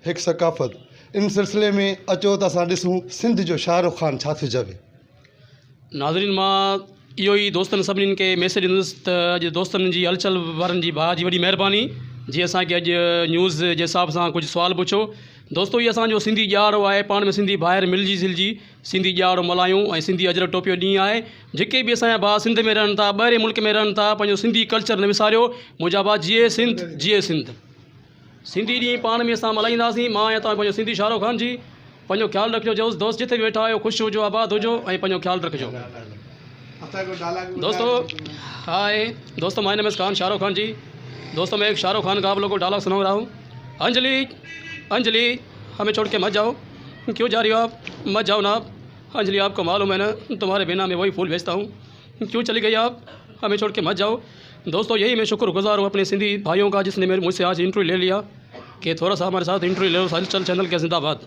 एक सकाफ़त। इन सिलसिले में अचो त असां ॾिसूं सिंध जो शाहरुख़ खान छा थो चवे। नाज़रीन, मां इहो ई दोस्तनि सभिनीनि खे मैसेज ॾींदुसि त अॼु दोस्तनि जी हलचल वारनि जी भाउ जी वॾी महिरबानी जीअं असांखे अॼु न्यूज़ जे हिसाब सां कुझु सुवाल पुछो। दोस्तो, इहो असांजो सिंधी ॼाड़ो आहे, पाण में सिंधी ॿाहिरि मिलजी झिलजी सिंधी ॼाड़ो मल्हायूं ऐं सिंधी अजर टोपियो ॾींहुं आहे। जेके बि असांजा भाउ सिंध में रहनि था, ॿाहिरि मुल्क में रहनि था, पंहिंजो सिंधी कल्चर न विसारियो। मुंहिंजा भाउ जिए सिंध, जिए सिंध। सिंधी ॾींहुं पाण में असां मल्हाईंदासीं। मां आहियां तव्हां पंहिंजो सिंधी शाहरुख़ खान जी। पंहिंजो ख़्यालु रखिजो। दोस्त जिथे बि वेठा आहियो ख़ुशि हुजो, आबाद हुजो ऐं पंहिंजो ख़्यालु रखिजो। दोस्तों हाय दोस्तों, my name is Khan Shahrukh Khan ji. दोस्तों, मैं एक शाहरुख खान का आप लोगों को डायलॉग सुना रहा हूँ। अंजलि अंजलि हमें छोड़ के मत जाओ। क्यों जा रही हो आप? मत जाओ ना आप। अंजलि, आपको मालूम है ना, तुम्हारे बिना मैं वही फूल भेजता हूँ। क्यों चली गई आप? हमें छोड़ के मत जाओ। दोस्तों, यही मैं शुक्रगुजार हूँ अपने सिंधी भाइयों का जिसने मुझसे आज इंटरव्यू ले लिया कि थोड़ा सा हमारे साथ इंटरव्यू ले लो। हलचल चैनल के जिंदाबाद।